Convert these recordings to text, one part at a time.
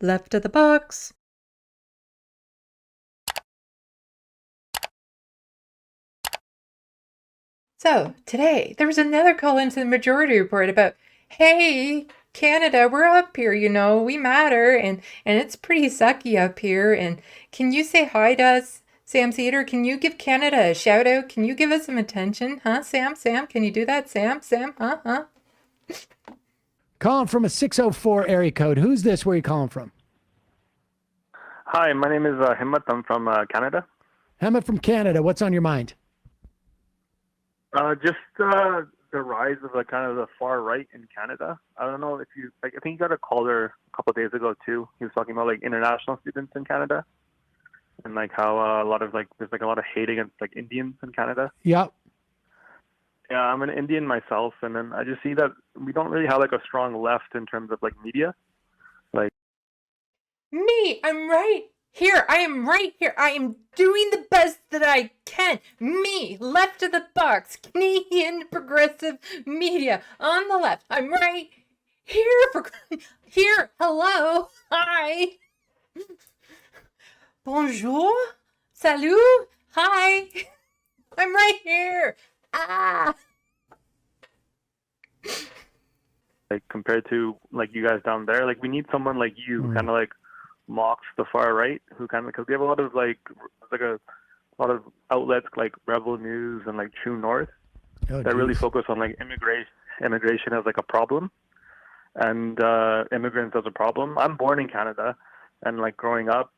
Left of the box. So, today, there was another call into the Majority Report about, hey, Canada, we're up here, we matter, and it's pretty sucky up here, and can you say hi to us, Sam Seder? Can you give Canada a shout out? Can you give us some attention? Huh, Sam? Can you do that? Sam? Huh? Calling from a 604 area code. Who's this? Where are you calling from? Hi, my name is Himmat. I'm from Canada. Hemant from Canada. What's on your mind? Just the rise of kind of the far right in Canada. I don't know if you I think you got a caller a couple of days ago too. He was talking about international students in Canada and how a lot of there's a lot of hate against Indians in Canada. Yep. Yeah, I'm an Indian myself, and then I just see that we don't really have a strong left in terms of media. Me, I'm right here. I am right here. I am doing the best that I can. Me, left of the box, Canadian progressive media on the left. I'm right here here. Hello. Hi. Bonjour. Salut. Hi. I'm right here. Ah. Compared to you guys down there, we need someone like you who kind of mocks the far right, who kind of, because we have a lot of a lot of outlets like Rebel News and True North that really focus on immigration as a problem and immigrants as a problem. I'm born in Canada, and growing up,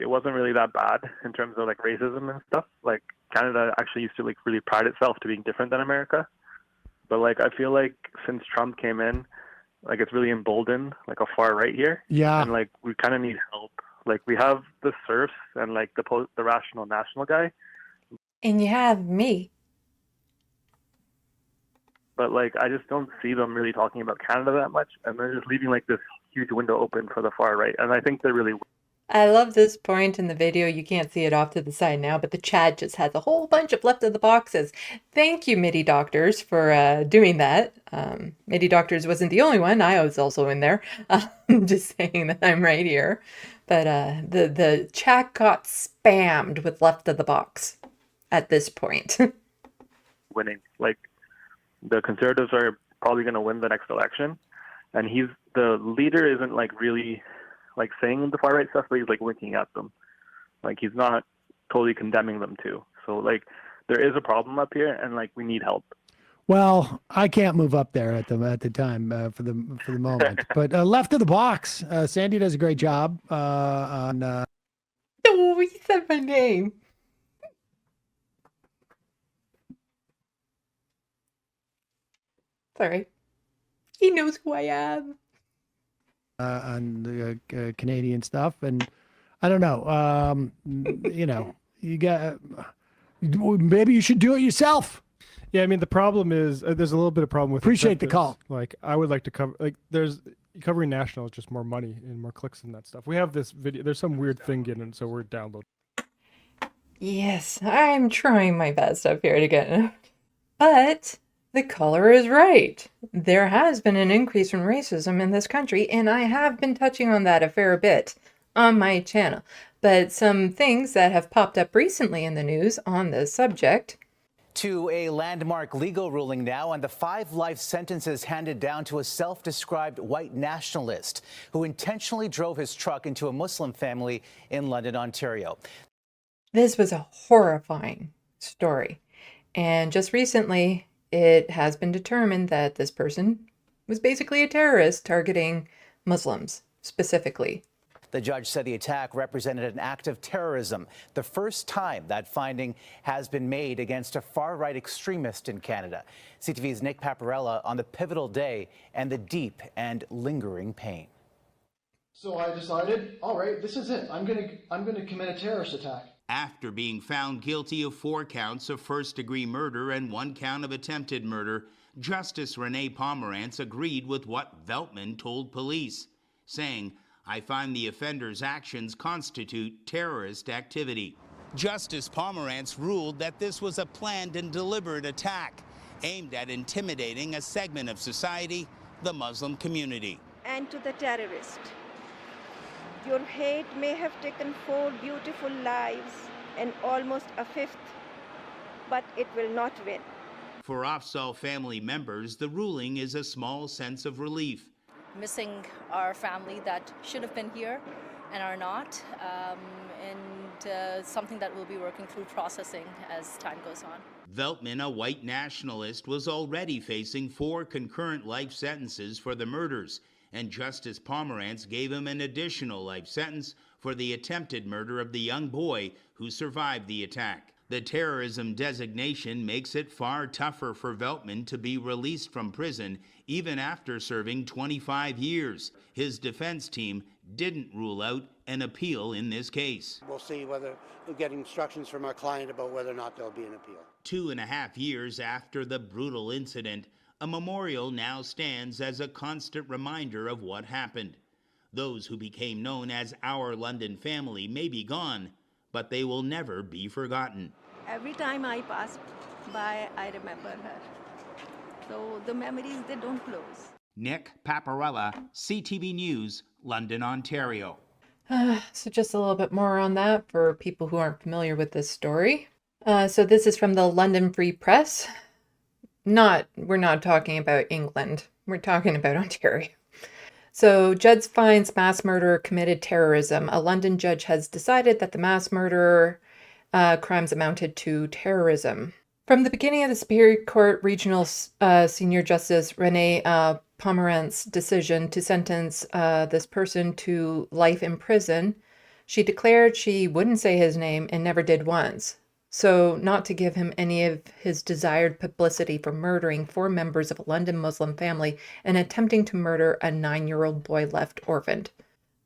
it wasn't really that bad in terms of racism and stuff. Canada actually used to really pride itself to being different than America, but I feel since Trump came in, it's really emboldened a far right here. Yeah. And we kind of need help. We have the serfs and the rational national guy. And you have me. But I just don't see them really talking about Canada that much, and they're just leaving this huge window open for the far right. And I think they're really. I love this point in the video. You can't see it off to the side now, but the chat just has a whole bunch of left of the boxes. Thank you, MIDI Doctors, for doing that. MIDI Doctors wasn't the only one. I was also in there. Just saying that I'm right here. But the chat got spammed with left of the box at this point. Winning. The Conservatives are probably going to win the next election, and the leader isn't really saying the far right stuff, but he's winking at them. He's not totally condemning them too. So there is a problem up here, and we need help. Well, I can't move up there at the time for the moment. But left of the box, Sandy does a great job on. Oh, he said my name. Sorry. He knows who I am. On the Canadian stuff, and I don't know. You got maybe you should do it yourself. Yeah, I mean the problem is there's a little bit of problem with. Appreciate the call. I would like to cover there's covering national is just more money and more clicks and that stuff. We have this video. There's some weird thing getting, so we're downloading. Yes, I'm trying my best up here to get it. But the caller is right. There has been an increase in racism in this country, and I have been touching on that a fair bit on my channel. But some things that have popped up recently in the news on this subject. To a landmark legal ruling now on the 5 life sentences handed down to a self-described white nationalist who intentionally drove his truck into a Muslim family in London, Ontario. This was a horrifying story. And just recently, it has been determined that this person was basically a terrorist targeting Muslims specifically. The judge said the attack represented an act of terrorism, the first time that finding has been made against a far-right extremist in Canada. CTV's Nick Paparella on the pivotal day and the deep and lingering pain. So I decided, all right, this is it. I'm going to commit a terrorist attack. After being found guilty of 4 counts of first-degree murder and 1 count of attempted murder, Justice Renee Pomerantz agreed with what Veltman told police, saying, "I find the offender's actions constitute terrorist activity." Justice Pomerantz ruled that this was a planned and deliberate attack aimed at intimidating a segment of society, the Muslim community. And to the terrorist, Your hate may have taken 4 beautiful lives and almost a fifth, but it will not win. For Afzal family members, the ruling is a small sense of relief. Missing our family that should have been here and are not, and something that we'll be working through processing as time goes on. Veltman, a white nationalist, was already facing 4 concurrent life sentences for the murders, and Justice Pomerantz gave him an additional life sentence for the attempted murder of the young boy who survived the attack. The terrorism designation makes it far tougher for Veltman to be released from prison even after serving 25 years. His defense team didn't rule out an appeal in this case. We'll see whether we'll get instructions from our client about whether or not there'll be an appeal. 2.5 years after the brutal incident, a memorial now stands as a constant reminder of what happened. Those who became known as Our London Family may be gone, but they will never be forgotten. Every time I pass by, I remember her. So the memories, they don't close. Nick Paparella, CTV News, London, Ontario. So just a little bit more on that for people who aren't familiar with this story. So this is from the London Free Press. We're not talking about England. We're talking about Ontario. So, judge finds mass murderer committed terrorism. A London judge has decided that the mass murderer crimes amounted to terrorism. From the beginning of the Superior Court Regional Senior Justice Renee Pomerantz's decision to sentence this person to life in prison, she declared she wouldn't say his name and never did once. So, not to give him any of his desired publicity for murdering 4 members of a London Muslim family and attempting to murder a 9-year-old boy left orphaned.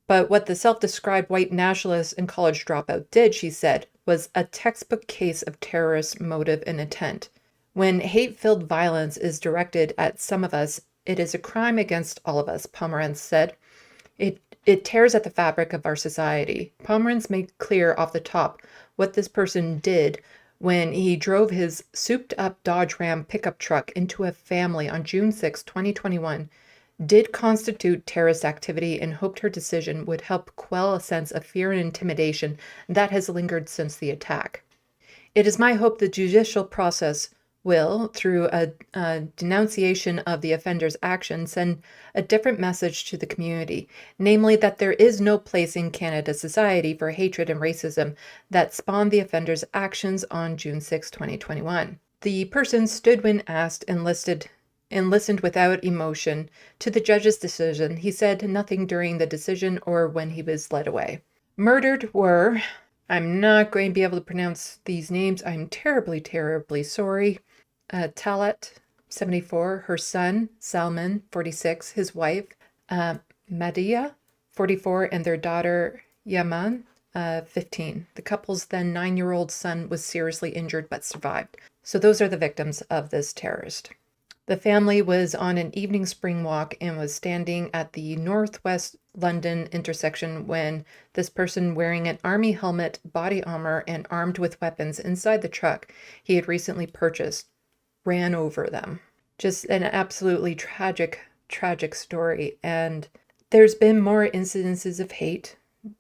But what the self-described white nationalist and college dropout did, she said, was a textbook case of terrorist motive and intent. When hate-filled violence is directed at some of us, it is a crime against all of us, Pomerantz said. It tears at the fabric of our society. Pomerantz made clear off the top what this person did when he drove his souped-up Dodge Ram pickup truck into a family on June 6, 2021, did constitute terrorist activity, and hoped her decision would help quell a sense of fear and intimidation that has lingered since the attack. It is my hope the judicial process will, through a denunciation of the offender's action, send a different message to the community, namely that there is no place in Canada's society for hatred and racism that spawned the offender's actions on June 6, 2021. The person stood when asked and listened without emotion to the judge's decision. He said nothing during the decision or when he was led away. Murdered were, I'm not going to be able to pronounce these names. I'm terribly, terribly sorry. Talat, 74, her son, Salman, 46, his wife, Madia, 44, and their daughter, Yaman, 15. The couple's then 9-year-old son was seriously injured but survived. So those are the victims of this terrorist. The family was on an evening spring walk and was standing at the northwest London intersection when this person wearing an army helmet, body armor, and armed with weapons inside the truck he had recently purchased ran over them. Just an absolutely tragic, tragic story. And there's been more incidences of hate.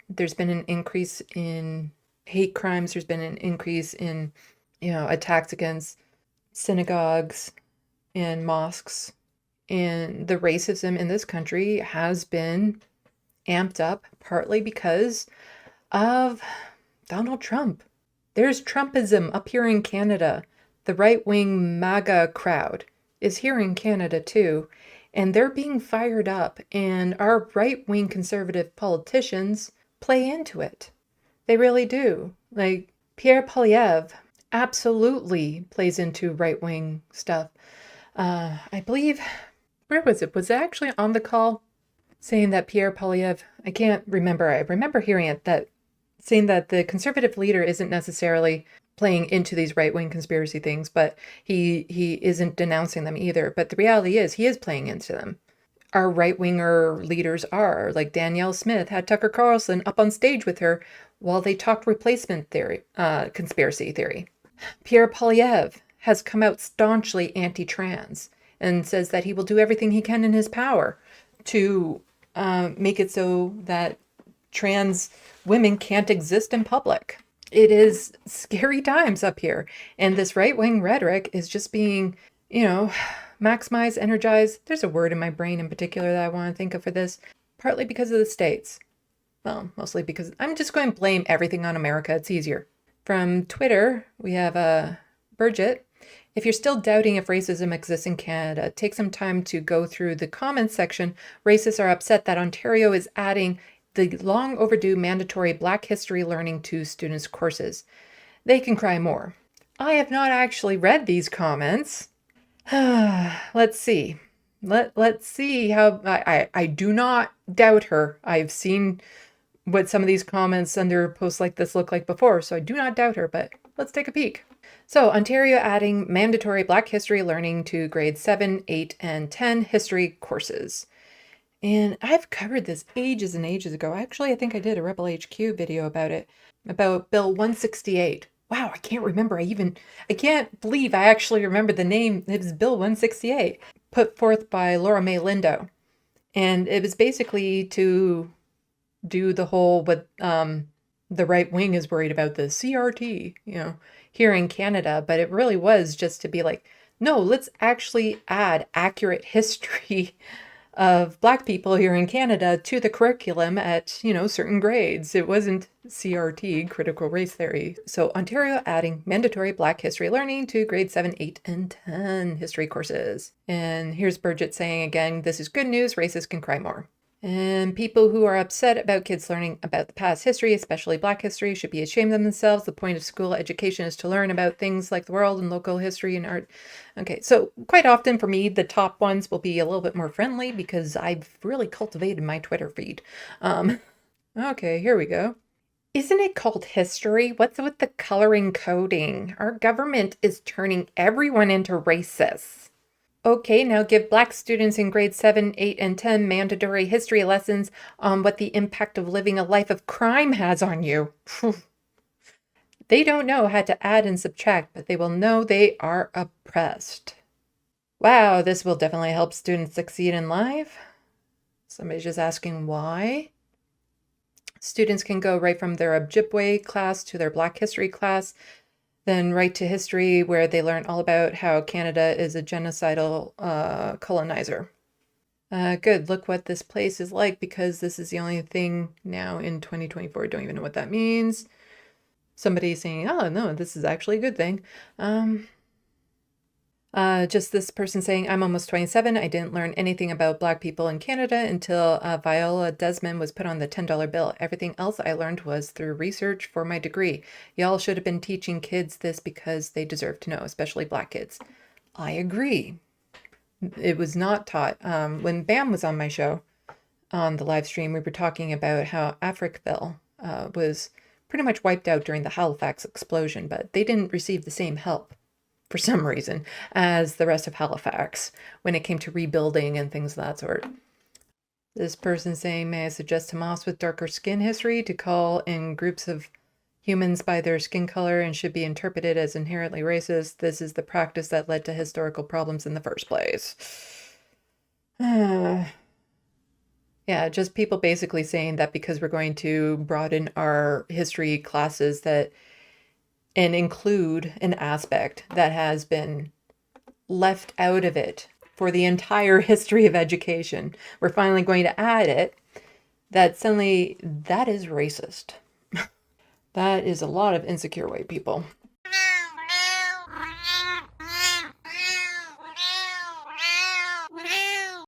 There's been an increase in hate crimes. There's been an increase in, attacks against synagogues and mosques. And the racism in this country has been amped up partly because of Donald Trump. There's Trumpism up here in Canada. The right-wing MAGA crowd is here in Canada too, and they're being fired up, and our right-wing conservative politicians play into it. They really do. Like, Pierre Poilievre absolutely plays into right-wing stuff. I believe, where was it? Was it actually on the call saying that Pierre Poilievre, I can't remember. I remember hearing it, saying that the conservative leader isn't necessarily playing into these right-wing conspiracy things, but he isn't denouncing them either. But the reality is he is playing into them. Our right-winger leaders are, like Danielle Smith had Tucker Carlson up on stage with her while they talked replacement theory, conspiracy theory. Pierre Poilievre has come out staunchly anti-trans and says that he will do everything he can in his power to make it so that trans women can't exist in public. It is scary times up here. And this right-wing rhetoric is just being, maximized, energized. There's a word in my brain in particular that I want to think of for this, partly because of the states. Well, mostly because I'm just going to blame everything on America. It's easier. From Twitter, we have Burgett. If you're still doubting if racism exists in Canada, take some time to go through the comments section. Racists are upset that Ontario is adding the long overdue mandatory Black history learning to students' courses. They can cry more. I have not actually read these comments. Let's see. Let's see how I do not doubt her. I've seen what some of these comments under posts like this look like before, so I do not doubt her, but let's take a peek. So, Ontario adding mandatory Black history learning to grades 7, 8, and 10 history courses. And I've covered this ages and ages ago. Actually, I think I did a Rebel HQ video about it, about Bill 168. Wow, I can't remember. I can't believe I actually remember the name. It was Bill 168, put forth by Laura May Lindo. And it was basically to do the whole what the right wing is worried about, the CRT, here in Canada. But it really was just to be like, no, let's actually add accurate history of Black people here in Canada to the curriculum at, certain grades. It wasn't CRT, critical race theory. So Ontario adding mandatory Black history learning to grade 7, 8, and 10 history courses. And here's Burgett saying again, this is good news, racists can cry more. And people who are upset about kids learning about the past history, especially Black history, should be ashamed of themselves. The point of school education is to learn about things like the world and local history and art. Okay, so quite often for me, the top ones will be a little bit more friendly because I've really cultivated my Twitter feed. Okay, here we go. Isn't it called history? What's with the coloring coding? Our government is turning everyone into racists. Okay, now give Black students in grades 7, 8, and 10 mandatory history lessons on what the impact of living a life of crime has on you. They don't know how to add and subtract, but they will know they are oppressed. Wow, this will definitely help students succeed in life. Somebody's just asking why. Students can go right from their Ojibwe class to their Black history class, then right to history where they learn all about how Canada is a genocidal colonizer. Good, look what this place is like because this is the only thing now in 2024. Don't even know what that means. Somebody saying, oh no, this is actually a good thing. Just this person saying, I'm almost 27. I didn't learn anything about Black people in Canada until Viola Desmond was put on the $10 bill. Everything else I learned was through research for my degree. Y'all should have been teaching kids this because they deserve to know, especially Black kids. I agree. It was not taught. When Bam was on my show, on the live stream, we were talking about how Africville was pretty much wiped out during the Halifax explosion, but they didn't receive the same help for some reason as the rest of Halifax when it came to rebuilding and things of that sort. This person saying, may I suggest to Moss with darker skin history to call in groups of humans by their skin color and should be interpreted as inherently racist. This is the practice that led to historical problems in the first place. Yeah, just people basically saying that because we're going to broaden our history classes that and include an aspect that has been left out of it for the entire history of education. We're finally going to add it. That suddenly, that is racist. That is a lot of insecure white people.